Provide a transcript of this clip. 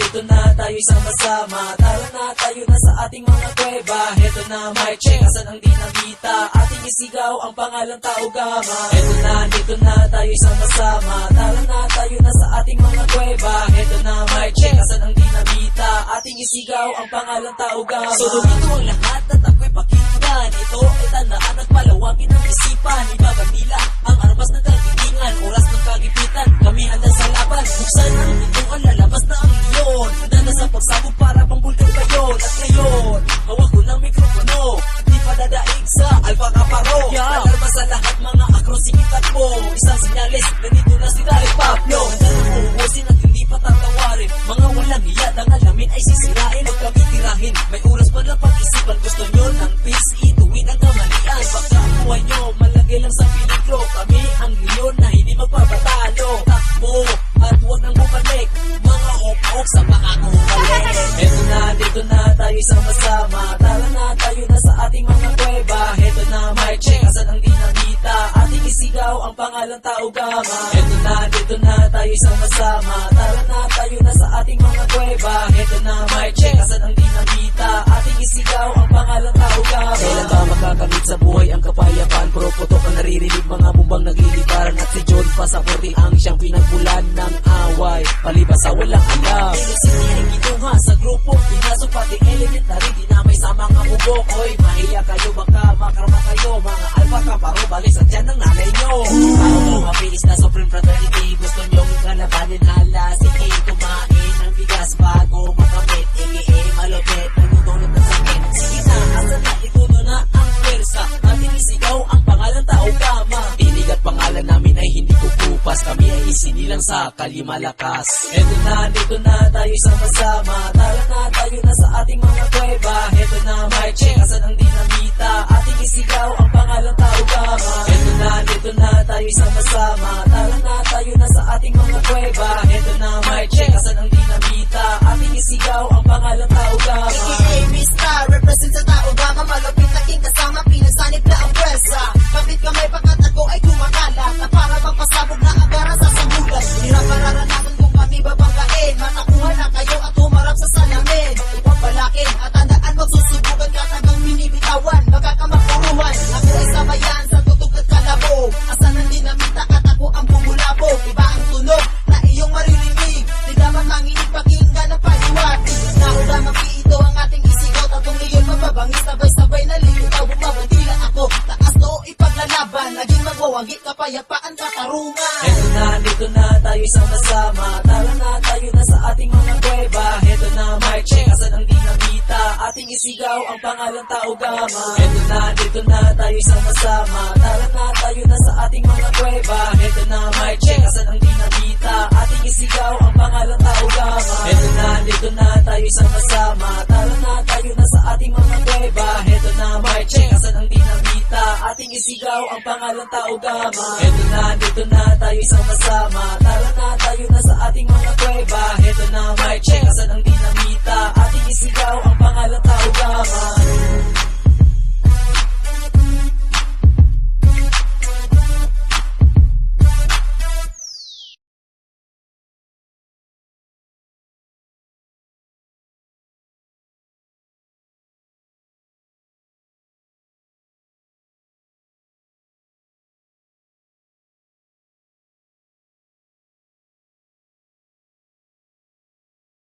dito na tayo sama-sama. Tara na tayo na sa ating mga kuweba. Heto na mic check, asan ang dinamita? Ating isigaw ang pangalang Tao Gama. Heto na, dito na tayo sama-sama. Tara na tayo na sa ating mga kuweba. Heto na mic check, asan ang dinamita? Ating isigaw ang pangalang Tao Gama. So dumito ang lahat at ako'y pakinggan. Ito ay tandaan at palawagin ang isipan. Ibabandila ang armas ng kagitingan, oras ng kagipitan. Kami handa sa laban, buksan ang pintuan, lalabas na ang leon. Handa na sa pagsabog para pang bulkan pa yun. At ngayon, hawak ko ng mikropono, di pa dadaig sa Alpha Kaparo. Alarma sa lahat mga akros, sikitat mo. Isang sinyalis, nandito na si Dari Pablo. Handa na uubusin at hindi pa tatawarin. Mga walang hiya, ang alamin ay sisirain. Huwag kami tirahin, may oras pa lang pag-isipan. Gusto nyo ng peace, ituwin ang kamalian. Baka ang buhay nyo, malagay lang sa peligro. Kami ang leon na hindi magpapatalo. Takbo at huwag nang bumalik, mga ok-ok sa makakubalik. Heto na, dito na tayo sama-sama. Tara na tayo na sa ating mga kuweba. Heto na mic check, asan ang dinamita? Ating isigaw ang pangalang Tao Gama. Heto na, dito na tayo sama-sama. Tara na tayo na sa ating mga kuweba. Heto na mic check, asan ang dinamita? Ating isigaw ang pangalang Tao Gama. Kailan ba makakamit sa buhay ang kapayapaan? Puro putok ang naririnig, mga bumbang nagliliparan. At si John Pasaporte ang siyang pinagbulan ng away, palibas sa walang alam. Sinisinig ituha sa grupo, pinasok pati elementary, dinamay sa mga bubok. Hoy, mahiya kayo, baka makrama kayo. Mga Alpha Kaparo, balik sa tiyan ng nanay nyo. Parang mga piis na Supreme Fraternity, gusto nyong kalabanin, hala, sige, kumain ng bigas bago makamit. Ike, malupit, nagdudulot ng sakit. Sige na, asan na, ituno na ang pwersa. Ating isigaw ang pangalang Tao Gama. Inig at pangalan namin ay hindi kukupas, kami ay isinilang sa kalimalakas. Heto na, dito na tayo sama-sama. Tara na tayo na sa ating mga kuweba. Heto na mic check, asan ang dinamita? Ating isigaw ang pangalang Tao Gama. Heto na, dito na tayo sama-sama. Tara na tayo na sa ating mga kuweba. Heto na mic check, asan ang dinamita? Ating isigaw ang pangalang Tao Gama. AKA Mr. Represent sa Tao Gama. Malupit aking kasama, pinagsanib na ang pwersa. Kapit kamay pagkat ako ay kumakalat, na para magpasabog na agara sa sambulan. Hirap mararanasan kung kami babanggain. Matakuha na kayo at humarap sa salamin. Huwag balakin at tandaan, magsusubukan ka tagang minibitawan. Magkakamapuruhan, ako ay sabayan sa tutog at kalabog. Asan ang dinamita at ako ang bumulabog. Iba ang tunog na iyong maririnig, di naman manginig pakinggan ang paliwanag. Nauna magpiito ang ating isigaw, tatong iyon mababangis, sabay-sabay na lilitaw. Bumabandila ako, taas to ipaglalaban, naging magwawagi, kapayapaan, katarungan. Heto na, dito na tayo sama-sama. Tara na tayo na sa ating mga kuweba. Heto na mic check, asan ang dinamita? Ating isigaw ang pangalang Tao Gama. Heto na, dito na tayo sama-sama. Tara na tayo na sa ating mga kuweba. Heto na mic check, asan ang dinamita? Ating isigaw ang pangalang Tao Gama. Heto na, dito na tayo sama-sama. Tara na tayo na sa ating mga kuweba. Heto na mic check, asan ang dinamita? Ating isigaw ang pangalang Tao Gama. Heto na, dito na tayo sama-sama. Tara na tayo na sa ating mga kuweba. Heto na mic check, asan ang dinamita? Ating isigaw ang pangalang Tao Gama.